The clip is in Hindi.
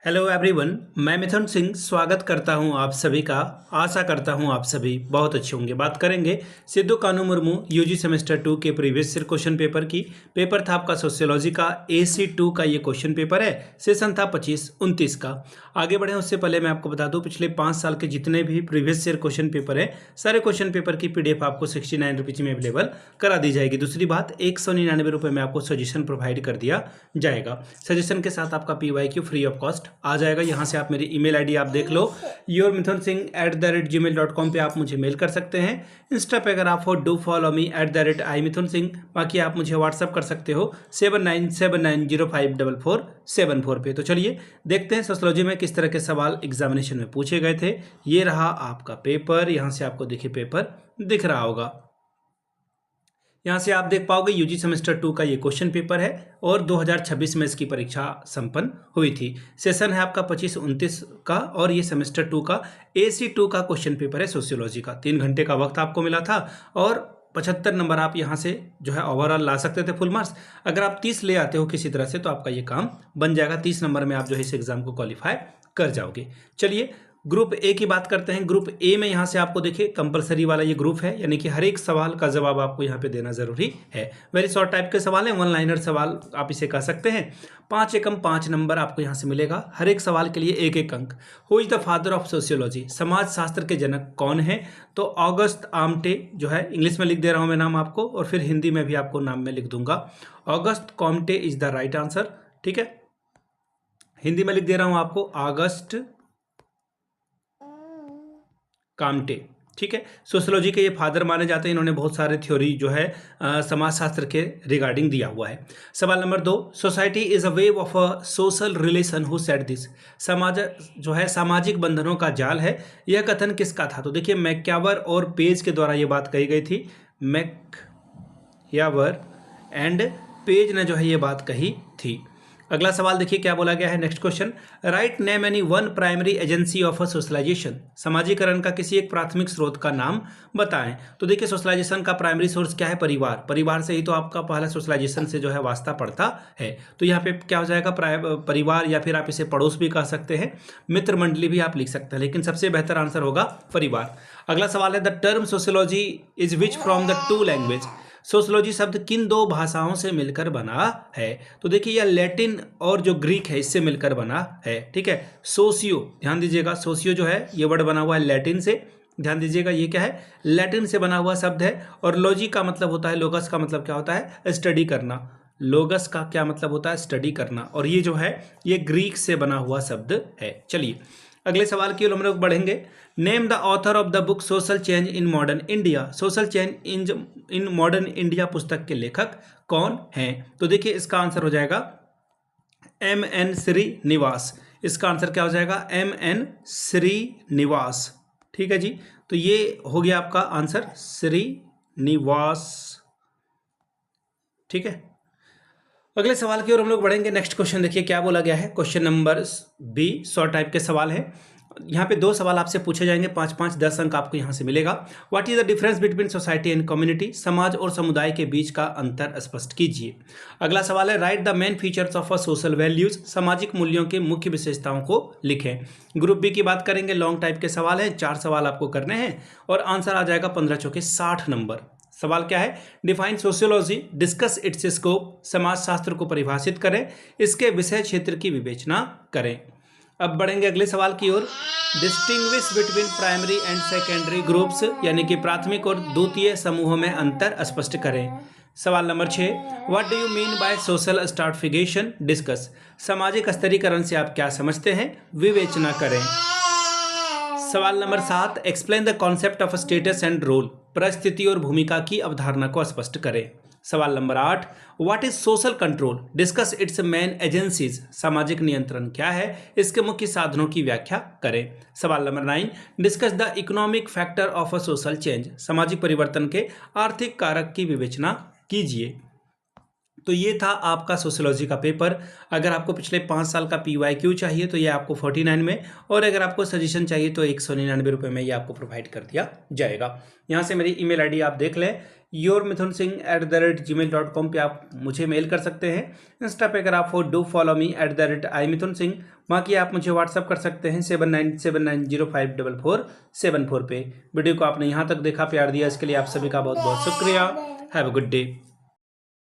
हेलो एवरीवन, मैं मिथुन सिंह स्वागत करता हूं आप सभी का। आशा करता हूं आप सभी बहुत अच्छे होंगे। बात करेंगे सिद्धू कानू मुर्मू यूजी सेमेस्टर 2 के प्रीवियस ईयर क्वेश्चन पेपर की। पेपर था आपका सोशियोलॉजी का AC2 का ये क्वेश्चन पेपर है। सेशन था 25-29 का। आगे बढ़े उससे पहले मैं आपको बता दूं, पिछले 5 साल के जितने भी प्रीवियस ईयर क्वेश्चन पेपर है, सारे क्वेश्चन पेपर की PDF आपको 69 रुपीज़ में अवेलेबल करा दी जाएगी। दूसरी बात, 199 रुपये में आपको सजेशन प्रोवाइड कर दिया जाएगा। सजेशन के साथ आपका PYQ फ्री ऑफ कॉस्ट आ जाएगा। यहाँ से आप मेरी ईमेल आईडी आप देख लो, yourmithunsingh@gmail.com पे आप मुझे मेल कर सकते हैं। इंस्टा पे अगर आप हो, डू फॉलो मी @imithunsingh। बाकी आप मुझे व्हाट्सअप कर सकते हो 7979054474 पे। तो चलिए देखते हैं सोशियोलॉजी में किस तरह के सवाल एग्जामिनेशन में पूछे गए थे। ये रहा आपका पेपर। यहाँ से आपको देखिए पेपर दिख रहा होगा। यहाँ से आप देख पाओगे यूजी सेमेस्टर 2 का ये क्वेश्चन पेपर है और 2026 में इसकी परीक्षा संपन्न हुई थी। सेशन है आपका 25-29 का और ये सेमेस्टर 2 का AC2 का क्वेश्चन पेपर है सोशियोलॉजी का। 3 घंटे का वक्त आपको मिला था और 75 नंबर आप यहाँ से जो है ओवरऑल ला सकते थे फुल मार्क्स। अगर आप 30 ले आते हो किसी तरह से तो आपका ये काम बन जाएगा। 30 नंबर में आप जो है इस एग्जाम को क्वालिफाई कर जाओगे। चलिए ग्रुप ए की बात करते हैं। ग्रुप ए में यहाँ से आपको देखिए कंपलसरी वाला ये ग्रुप है, यानी कि हर एक सवाल का जवाब आपको यहाँ पे देना जरूरी है। वेरी शॉर्ट टाइप के सवाल है, 1 लाइनर सवाल आप इसे कह सकते हैं। 5 एकम 5 नंबर आपको यहाँ से मिलेगा। हर एक सवाल के लिए 1-1 अंक। Who is the father of sociology, समाज शास्त्र के जनक कौन है? तो ऑगस्ट आमटे जो है, इंग्लिश में लिख दे रहा हूँ मैं नाम आपको और फिर हिंदी में भी आपको नाम में लिख दूंगा। August Comte is the right answer. ठीक है, हिंदी में लिख दे रहा हूँ आपको ऑगस्ट कामटे। ठीक है, सोशियोलॉजी के ये फादर माने जाते हैं। इन्होंने बहुत सारे थ्योरी जो है समाजशास्त्र के रिगार्डिंग दिया हुआ है। सवाल number 2, society is a wave of a social relation who said this. समाज जो है सामाजिक बंधनों का जाल है, यह कथन किसका था? तो देखिए मैक्यावर और पेज के द्वारा ये बात कही गई थी। मैक्यावर एंड पेज ने जो है ये बात कही थी। अगला सवाल देखिए क्या बोला गया है। Next question, write name any one primary agency of a socialization. समाजीकरण का किसी एक प्राथमिक स्रोत का नाम बताएं। तो देखिए सोशलाइजेशन का प्राइमरी सोर्स क्या है? परिवार। परिवार से ही तो आपका पहला सोशलाइजेशन से जो है वास्ता पड़ता है। तो यहाँ पे क्या हो जाएगा? परिवार, या फिर आप इसे पड़ोस भी कह सकते हैं, मित्र मंडली भी आप लिख सकते हैं, लेकिन सबसे बेहतर आंसर होगा परिवार। अगला सवाल है, the term sociology is which from the two language. Sociology शब्द किन 2 भाषाओं से मिलकर बना है? तो देखिए यह लैटिन और जो ग्रीक है इससे मिलकर बना है। ठीक है, सोशियो, ध्यान दीजिएगा, सोशियो जो है ये वर्ड बना हुआ है लैटिन से। ध्यान दीजिएगा ये क्या है? लैटिन से बना हुआ शब्द है। और लॉजी का मतलब होता है, लोगस का मतलब क्या होता है? स्टडी करना। लोगस का क्या मतलब होता है? स्टडी करना। और ये जो है ये ग्रीक से बना हुआ शब्द है। चलिए अगले सवाल की ओर हम लोग बढ़ेंगे। Name the author of the book social change in modern India. Social change in modern India पुस्तक के लेखक कौन हैं? तो देखिए इसका आंसर हो जाएगा MN श्रीनिवास। इसका आंसर क्या हो जाएगा? MN श्रीनिवास। ठीक है जी, तो ये हो गया आपका आंसर, श्रीनिवास। ठीक है, अगले सवाल की ओर हम लोग बढ़ेंगे। नेक्स्ट क्वेश्चन देखिए क्या बोला गया है। Question number B short type के सवाल है। यहाँ पे 2 सवाल आपसे पूछे जाएंगे, 5-5 10 अंक आपको यहाँ से मिलेगा। What is the difference between society and community. समाज और समुदाय के बीच का अंतर स्पष्ट कीजिए। अगला सवाल है, right the main features of a social values. सामाजिक मूल्यों के मुख्य विशेषताओं को लिखें। ग्रुप B की बात करेंगे, लॉन्ग टाइप के सवाल है, 4 सवाल आपको करने हैं और आंसर आ जाएगा 15 चौके 60 नंबर। सवाल क्या है? Define sociology, discuss it's scope. समाजशास्त्र को परिभाषित करें, इसके विषय क्षेत्र की विवेचना करें। अब बढ़ेंगे अगले सवाल की ओर। Distinguish between primary and secondary groups, यानी कि प्राथमिक और द्वितीय समूहों में अंतर स्पष्ट करें। सवाल नंबर 6, what do you mean by social stratification, discuss. सामाजिक स्तरीकरण से आप क्या समझते हैं? विवेचना करें। सवाल नंबर 7, explain the concept of status and role. परिस्थिति और भूमिका की अवधारणा को स्पष्ट करें। सवाल नंबर 8, what is social control, discuss its main agencies. सामाजिक नियंत्रण क्या है, इसके मुख्य साधनों की व्याख्या करें। सवाल number 9, discuss the economic factor of a social change. सामाजिक परिवर्तन के आर्थिक कारक की विवेचना कीजिए। तो ये था आपका सोशियोलॉजी का पेपर। अगर आपको पिछले 5 साल का PYQ चाहिए तो ये आपको 49 में, और अगर आपको सजेशन चाहिए तो 199 रुपये में ये आपको प्रोवाइड कर दिया जाएगा। यहाँ से मेरी ईमेल आईडी आप देख लें, yourmithunsingh@gmail.com पे आप मुझे मेल कर सकते हैं। इंस्टा पे अगर आप डू फॉलो मी @imithunsingh। बाकी आप मुझे व्हाट्सअप कर सकते हैं 7979054474 पे। वीडियो को आपने यहाँ तक देखा, प्यार दिया, इसके लिए आप सभी का बहुत बहुत शुक्रिया। Have a good day.